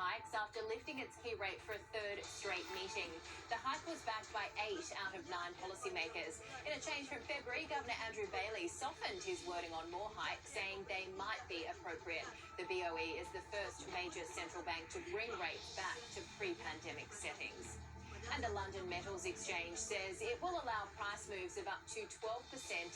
hikes after lifting its key rate for a third straight meeting. The hike was backed by 8 out of 9 policymakers. In a change from February, Governor Andrew Bailey softened his wording on more hikes, saying they might be appropriate. The BOE is the first major central bank to bring rates back to pre-pandemic settings. And the London Metals Exchange says it will allow price moves of up to 12%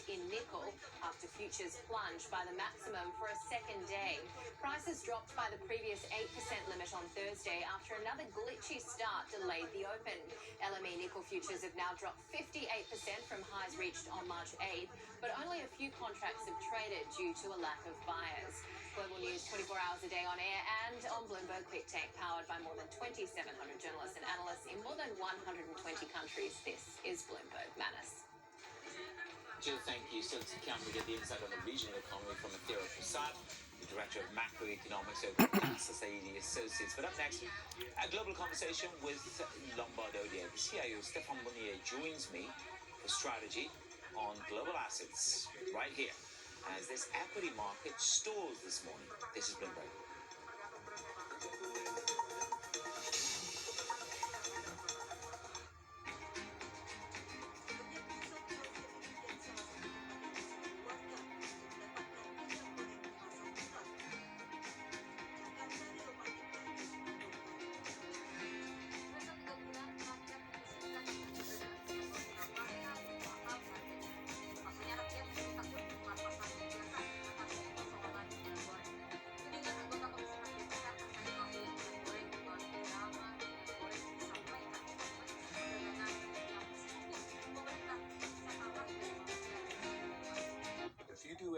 in nickel after futures plunged by the maximum for a second day. Prices dropped by the previous 8% limit on Thursday after another glitchy start delayed the open. LME nickel futures have now dropped 58% from highs reached on March 8th, but only a few contracts have traded due to a lack of buyers. Global news 24 hours a day on air and on Bloomberg Quick Take, powered by more than 2,700 journalists and analysts in more than 120 countries. This is Bloomberg Manus. Jill, thank you. So to come, we get the insight on the regional economy from Athira Prasad, the Director of Macroeconomics at Saidi Associates. But up next, a global conversation with Lombard Odier. The CIO, Stéphane Monnier, joins me for strategy on global assets right here as this equity market stalls this morning. This is Bloomberg.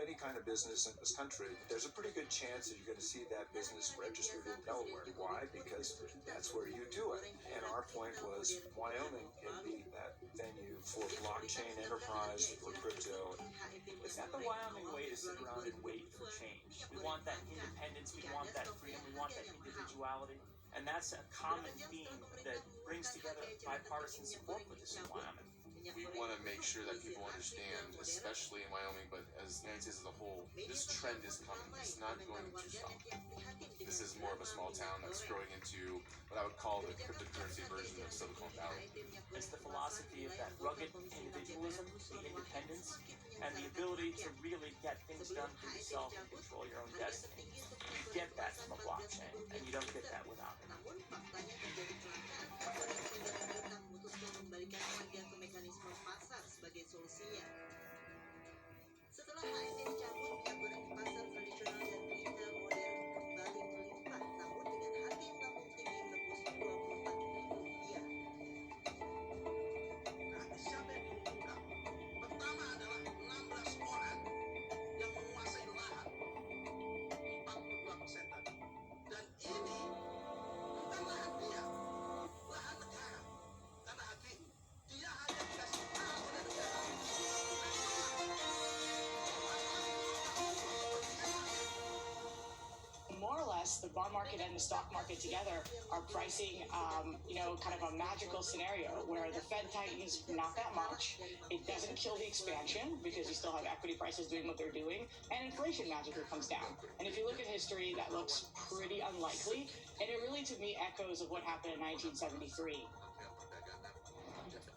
Any kind of business in this country, there's a pretty good chance that you're going to see that business registered in Delaware. Why? Because that's where you do it. And our point was Wyoming can be that venue for blockchain enterprise, for crypto. It's not the Wyoming way to sit around and wait for change. We want that independence, we want that freedom, we want that individuality. And that's a common theme that brings together bipartisan support for this in Wyoming. We want to make sure that people understand, especially in Wyoming, but as the United States as a whole, this trend is coming. It's not going to stop. This is more of a small town that's growing into what I would call the cryptocurrency version of Silicon Valley. It's the philosophy of that rugged individualism, the independence, and the ability to really get things done for yourself and control your own destiny. You get that from a blockchain, and you don't get that without it. Setelah HND dicabut, aturan di pasar tradisional dan retail modern kembali melimpah, namun dengan harga yang melambung tinggi menembus Rp24.000. Nah, siapa yang diuntungkan? Pertama adalah 16 orang yang menguasai lahan 42% tadi. Dan ini bukan lahan dia, lahan negara. Karena hati dia hanya dikasih hak oleh negara. More or less, the bond market and the stock market together are pricing, kind of a magical scenario where the Fed tightens not that much. It doesn't kill the expansion because you still have equity prices doing what they're doing, and inflation magically comes down. And if you look at history, that looks pretty unlikely, and it really, to me, echoes of what happened in 1973.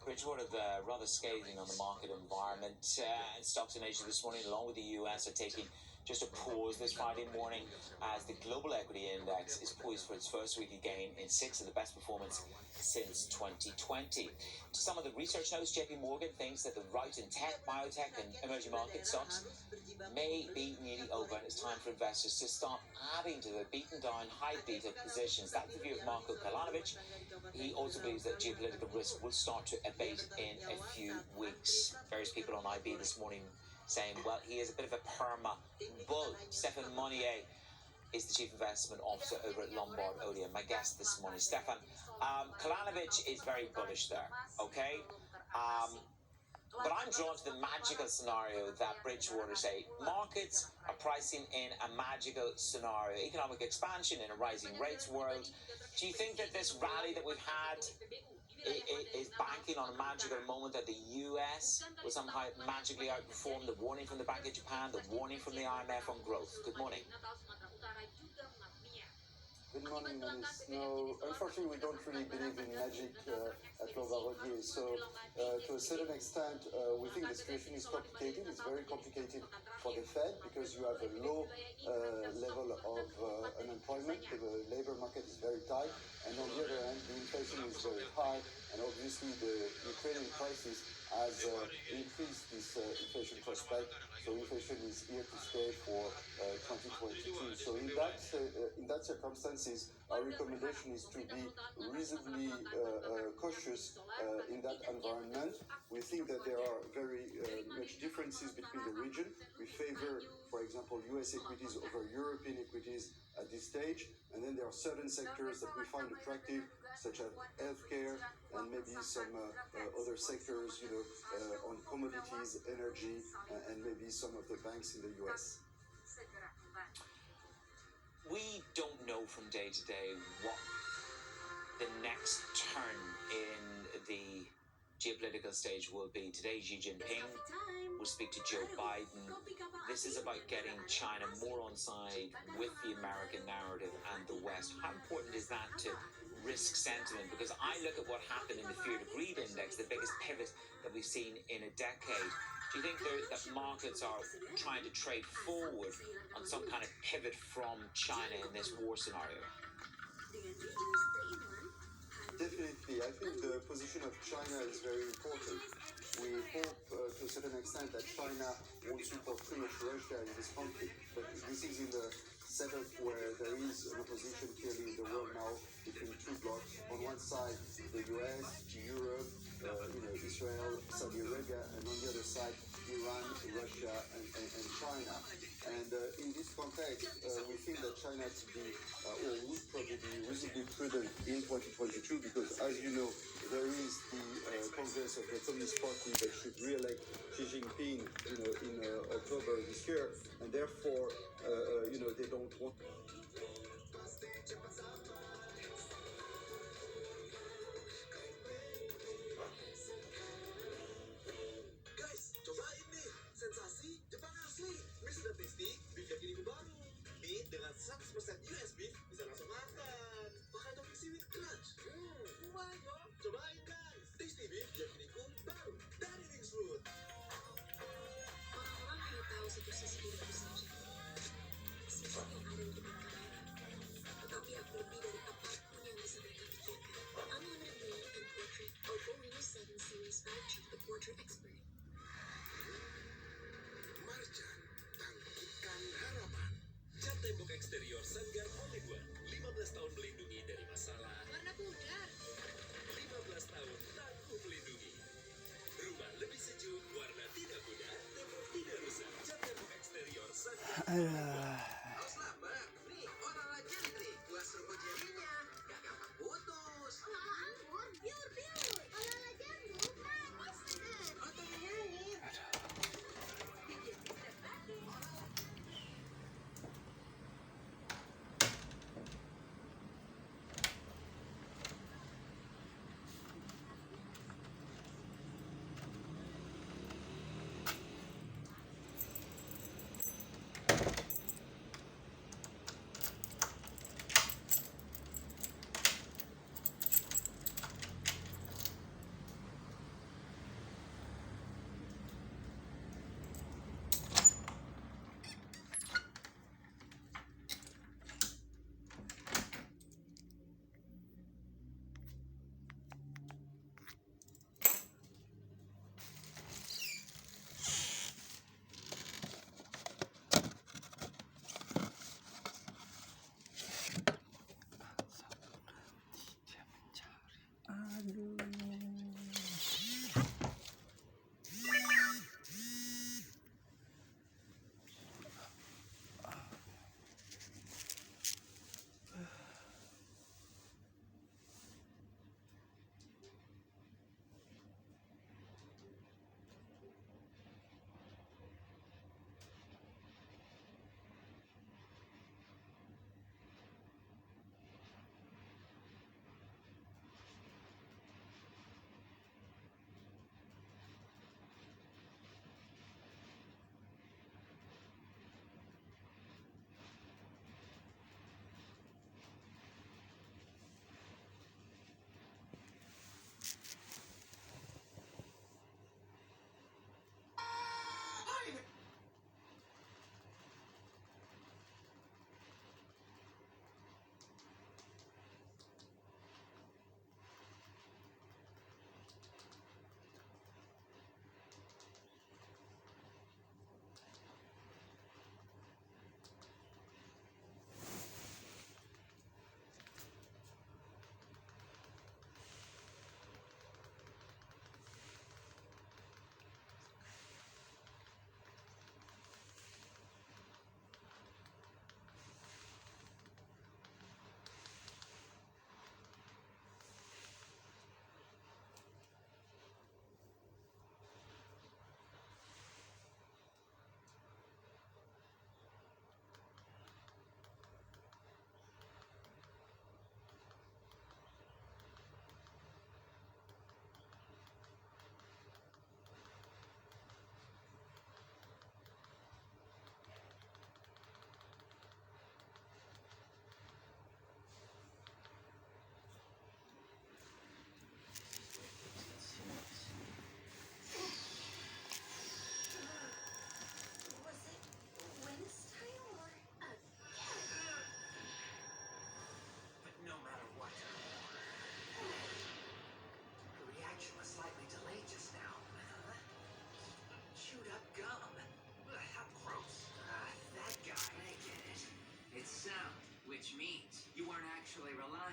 Bridgewater, rather scathing on the market environment. Stocks in Asia this morning, along with the US, are taking just a pause this Friday morning as the global equity index is poised for its first weekly gain in 6 of the best performance since 2020. To some of the research notes, JP Morgan thinks that the rout in tech, biotech and emerging market stocks may be nearly over, and it's time for investors to start adding to the beaten down high beta positions. That's the view of Marko Kalanovic. He also believes that geopolitical risk will start to abate in a few weeks. Various people on IB this morning saying, well, he is a bit of a perma bull. Stéphane Monnier is the Chief Investment Officer over at Lombard Odier, my guest this morning. Stéphane, Kalanovic is very bullish there, okay? But I'm drawn to the magical scenario that Bridgewater say. Markets are pricing in a magical scenario, economic expansion in a rising rates world. Do you think that this rally that we've had is banking on a magical moment that the US will somehow magically outperform? The warning from the Bank of Japan, the warning from the IMF on growth. Good morning. Good morning, Manis. No, unfortunately, we don't really believe in magic at Lombard-Odier. So, to a certain extent, we think the situation is complicated. It's very complicated for the Fed because you have a low level of unemployment. The labor market is very tight. And on the other hand, the inflation is very high. And obviously, the Ukrainian crisis has increased this inflation prospect. So inflation is here to stay for 2022. So in that circumstances, our recommendation is to be reasonably cautious in that environment. We think that there are very much differences between the region. We favor, for example, US equities over European equities at this stage. And then there are certain sectors that we find attractive, such as healthcare and maybe some other sectors, on commodities, energy, and maybe some of the banks in the US. We don't know from day to day what the next turn in the geopolitical stage will be. Today, Xi Jinping will speak to Joe Biden. This is about getting China more on side with the American narrative and the West. How important is that to risk sentiment? Because I look at what happened in the fear to greed index, the biggest pivot that we've seen in a decade. Do you think that markets are trying to trade forward on some kind of pivot from China in this war scenario? Definitely. I think the position of China is very important. We hope to a certain extent that China won't support too much Russia in this conflict. But this is in the setup where there is an opposition clearly in the world now between two blocks. On one side, the US, Europe, Israel, Saudi Arabia, and on the other side, Iran, Russia, and China. And in this context, we think that China to be, or would probably be reasonably prudent in 2022 because, as you know, there is the Congress of the Communist Party that should re-elect Xi Jinping, in October this year, and therefore, they don't want. Guys, cobain nih sensasi Jepang asli. Mie sudah tasty, beef yakiniku baru. Mie dengan 100% US beef bisa langsung makan. Pakai topping seaweed crunch. Lumayan yo. Cobain guys. Tasty beef yakiniku baru dari Wings Food. Orang-orang hanya tahu satu sisi diriku saja. Sisi yang ada di antara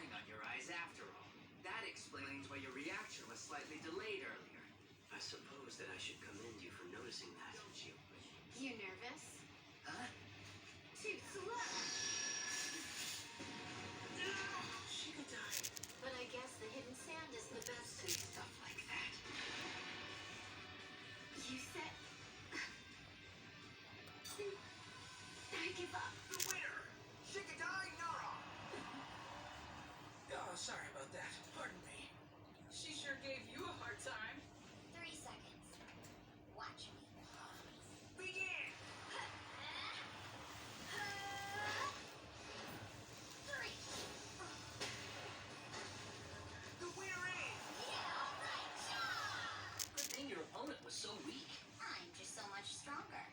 relying on your eyes after all. That explains why your reaction was slightly delayed earlier. I suppose that I should commend you for noticing that, shouldn't you? You nervous? Huh? Too slow. She could die. But I guess the hidden sand is the best in stuff like that. You said... I give up. The winner! Shikadai Nara! Oh, sorry about that. Pardon me. She sure gave you a hard time. 3 seconds. Watch me. Begin! 3. The winner is... Yeah, all right, job! Good thing your opponent was so weak. I'm just so much stronger.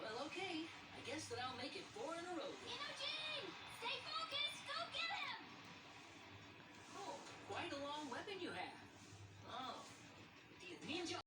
Well, okay. I guess that I'll make it 4 in a row. You know,